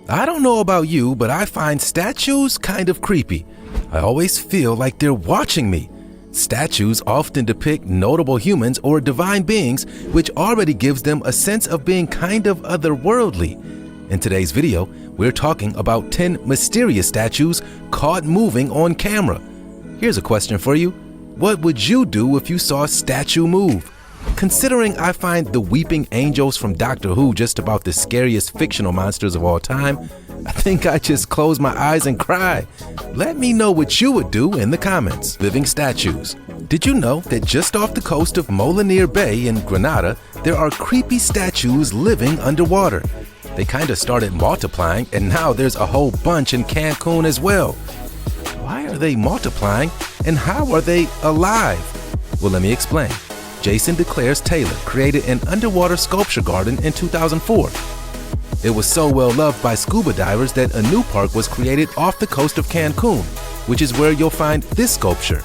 I don't know about you, but I find statues kind of creepy. I always feel like they're watching me. Statues often depict notable humans or divine beings, which already gives them a sense of being kind of otherworldly. In today's video, we're talking about 10 mysterious statues caught moving on camera. Here's a question for you. What would you do if you saw a statue move? Considering I find the weeping angels from Doctor Who just about the scariest fictional monsters of all time, I think I just close my eyes and cry. Let me know what you would do in the comments. Living statues. Did you know that just off the coast of Molinere Bay in Grenada, there are creepy statues living underwater? They kind of started multiplying, and now there's a whole bunch in Cancun as well. Why are they multiplying, and how are they alive? Well, let me explain. Jason DeClares Taylor created an underwater sculpture garden in 2004. It was so well loved by scuba divers that a new park was created off the coast of Cancun, which is where you'll find this sculpture.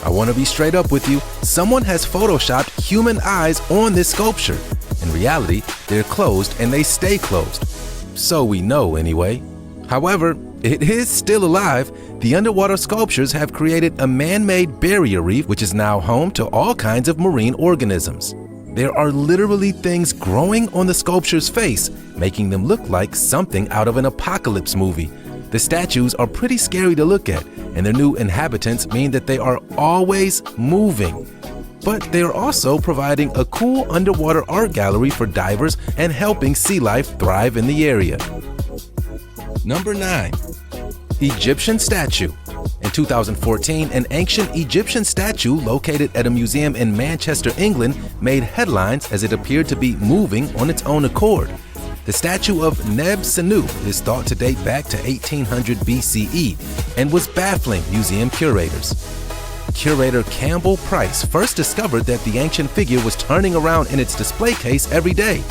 I want to be straight up with you. Someone has photoshopped human eyes on this sculpture. In reality, they're closed and they stay closed. So we know anyway. However, it is still alive. The underwater sculptures have created a man-made barrier reef, which is now home to all kinds of marine organisms. There are literally things growing on the sculpture's face, making them look like something out of an apocalypse movie. The statues are pretty scary to look at, and their new inhabitants mean that they are always moving. But they are also providing a cool underwater art gallery for divers and helping sea life thrive in the area. Number 9. Egyptian statue. In 2014, an ancient Egyptian statue located at a museum in Manchester, England, made headlines as it appeared to be moving on its own accord. The statue of Neb-Senu is thought to date back to 1800 BCE and was baffling museum curators. Curator Campbell Price first discovered that the ancient figure was turning around in its display case every day.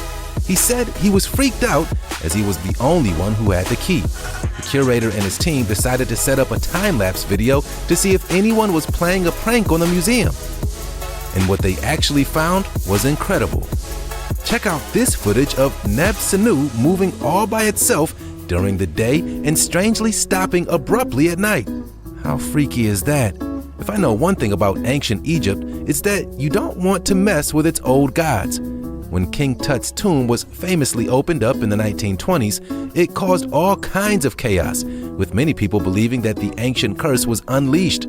He said he was freaked out as he was the only one who had the key. The curator and his team decided to set up a time-lapse video to see if anyone was playing a prank on the museum. And what they actually found was incredible. Check out this footage of Neb-Senu moving all by itself during the day and strangely stopping abruptly at night. How freaky is that? If I know one thing about ancient Egypt, it's that you don't want to mess with its old gods. When King Tut's tomb was famously opened up in the 1920s, it caused all kinds of chaos, with many people believing that the ancient curse was unleashed.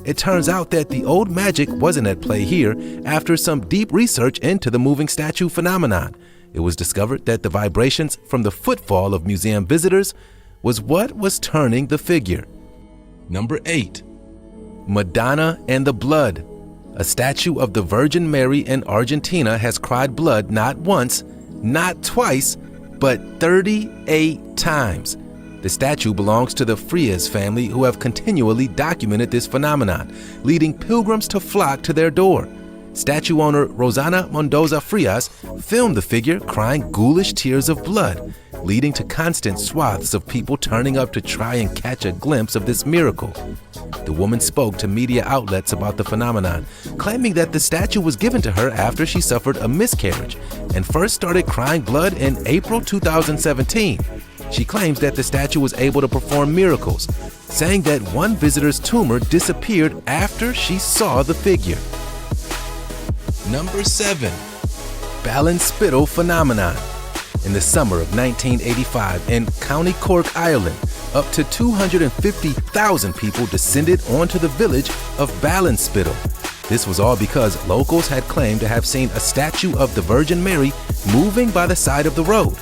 It turns out that the old magic wasn't at play here after some deep research into the moving statue phenomenon. It was discovered that the vibrations from the footfall of museum visitors was what was turning the figure. Number 8. Madonna and the Blood. A statue of the Virgin Mary in Argentina has cried blood not once, not twice, but 38 times. The statue belongs to the Frias family, who have continually documented this phenomenon, leading pilgrims to flock to their door. Statue owner Rosana Mendoza Frias filmed the figure crying ghoulish tears of blood, leading to constant swaths of people turning up to try and catch a glimpse of this miracle. The woman spoke to media outlets about the phenomenon, claiming that the statue was given to her after she suffered a miscarriage and first started crying blood in April 2017. She claims that the statue was able to perform miracles, saying that one visitor's tumor disappeared after she saw the figure. Number 7. Ballinspittle phenomenon. In the summer of 1985 in County Cork, Ireland, up to 250,000 people descended onto the village of Ballinspittle. This was all because locals had claimed to have seen a statue of the Virgin Mary moving by the side of the road.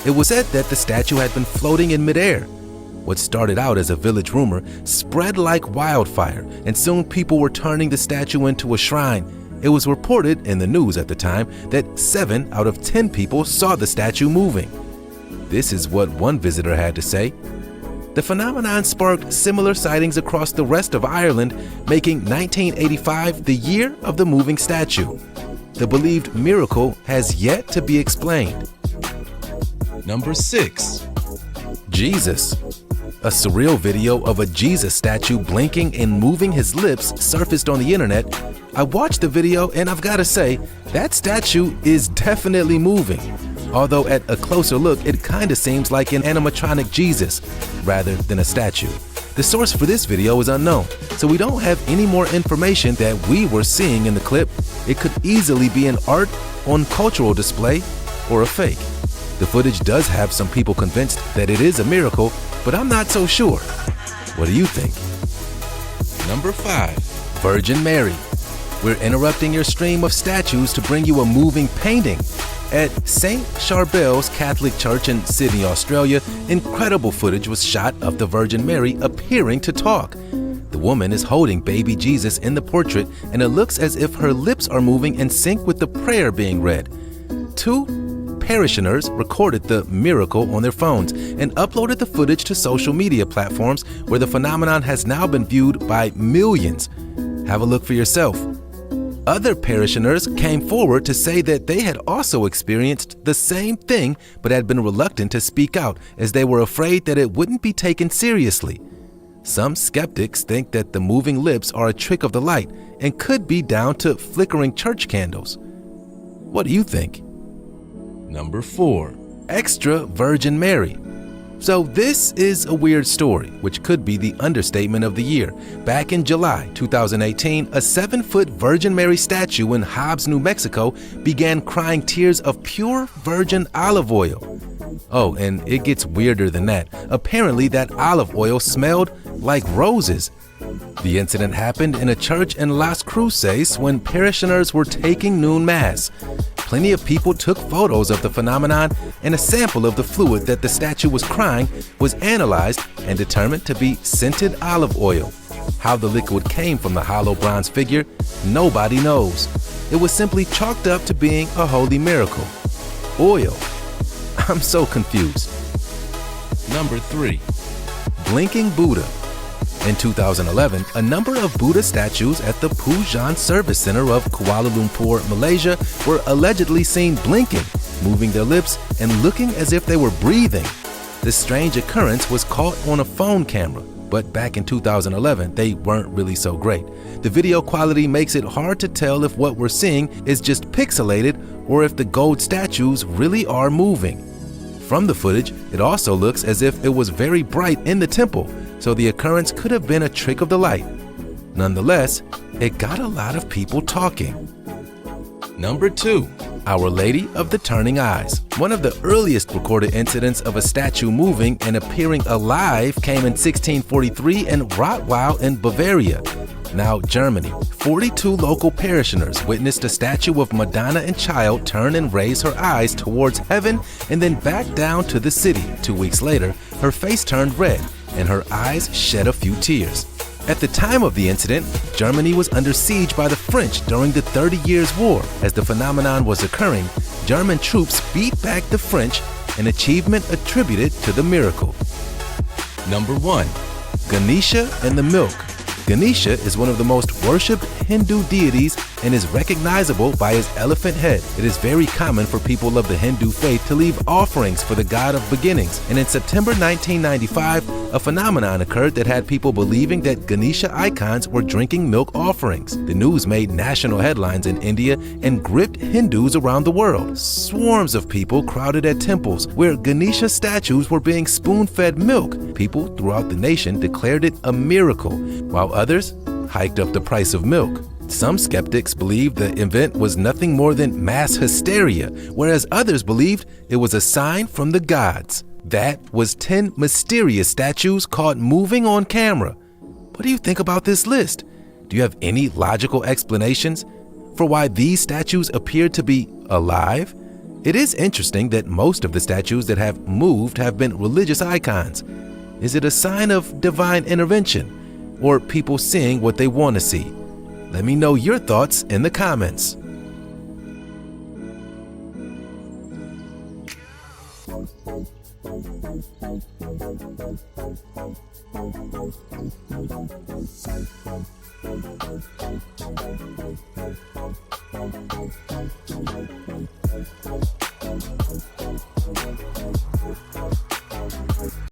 It was said that the statue had been floating in midair. What started out as a village rumor spread like wildfire, and soon people were turning the statue into a shrine. It was reported in the news at the time that 7 out of 10 people saw the statue moving. This is what one visitor had to say. The phenomenon sparked similar sightings across the rest of Ireland, making 1985 the year of the moving statue. The believed miracle has yet to be explained. Number 6. Jesus. A surreal video of a Jesus statue blinking and moving his lips surfaced on the internet. I watched the video and I've got to say, that statue is definitely moving. although at a closer look it kinda seems like an animatronic Jesus rather than a statue. The source for this video is unknown, so we don't have any more information that we were seeing in the clip. It could easily be an art on cultural display or a fake. The footage does have some people convinced that it is a miracle, but I'm not so sure. What do you think? Number 5. Virgin Mary. We're interrupting your stream of statues to bring you a moving painting. At St. Charbel's Catholic Church in Sydney, Australia, incredible footage was shot of the Virgin Mary appearing to talk. The woman is holding baby Jesus in the portrait, and it looks as if her lips are moving in sync with the prayer being read. 2 parishioners recorded the miracle on their phones and uploaded the footage to social media platforms where the phenomenon has now been viewed by millions. Have a look for yourself. Other parishioners came forward to say that they had also experienced the same thing but had been reluctant to speak out as they were afraid that it wouldn't be taken seriously. Some skeptics think that the moving lips are a trick of the light and could be down to flickering church candles. What do you think? Number 4. Extra Virgin Mary. So this is a weird story, which could be the understatement of the year. Back in July 2018, a 7-foot Virgin Mary statue in Hobbs, New Mexico began crying tears of pure virgin olive oil. Oh, and it gets weirder than that. Apparently that olive oil smelled like roses. The incident happened in a church in Las Cruces when parishioners were taking noon mass. Plenty of people took photos of the phenomenon, and a sample of the fluid that the statue was crying was analyzed and determined to be scented olive oil. How the liquid came from the hollow bronze figure, nobody knows. It was simply chalked up to being a holy miracle. Oil. I'm so confused. Number 3. Blinking Buddha. In 2011, a number of Buddha statues at the Pujan Service Center of Kuala Lumpur, Malaysia, were allegedly seen blinking, moving their lips, and looking as if they were breathing. This strange occurrence was caught on a phone camera, but back in 2011, they weren't really so great. The video quality makes it hard to tell if what we're seeing is just pixelated or if the gold statues really are moving. From the footage, it also looks as if it was very bright in the temple, so the occurrence could have been a trick of the light. Nonetheless, it got a lot of people talking. Number 2. Our Lady of the Turning Eyes. One of the earliest recorded incidents of a statue moving and appearing alive came in 1643 in Rottweil in Bavaria, now Germany. 42 local parishioners witnessed a statue of Madonna and Child turn and raise her eyes towards heaven and then back down to the city. 2 weeks later, her face turned red and her eyes shed a few tears. At the time of the incident, Germany was under siege by the French during the 30 Years' War. As the phenomenon was occurring, German troops beat back the French, an achievement attributed to the miracle. Number 1. Ganesha and the milk. Ganesha is one of the most worshipped Hindu deities and is recognizable by his elephant head. It is very common for people of the Hindu faith to leave offerings for the god of beginnings, and in September 1995, a phenomenon occurred that had people believing that Ganesha icons were drinking milk offerings. The news made national headlines in India and gripped Hindus around the world. Swarms of people crowded at temples where Ganesha statues were being spoon-fed milk. People throughout the nation declared it a miracle, while others hiked up the price of milk. Some skeptics believed the event was nothing more than mass hysteria, whereas others believed it was a sign from the gods. That was 10 mysterious statues caught moving on camera. What do you think about this list? Do you have any logical explanations for why these statues appear to be alive? It is interesting that most of the statues that have moved have been religious icons. Is it a sign of divine intervention or people seeing what they want to see? Let me know your thoughts in the comments.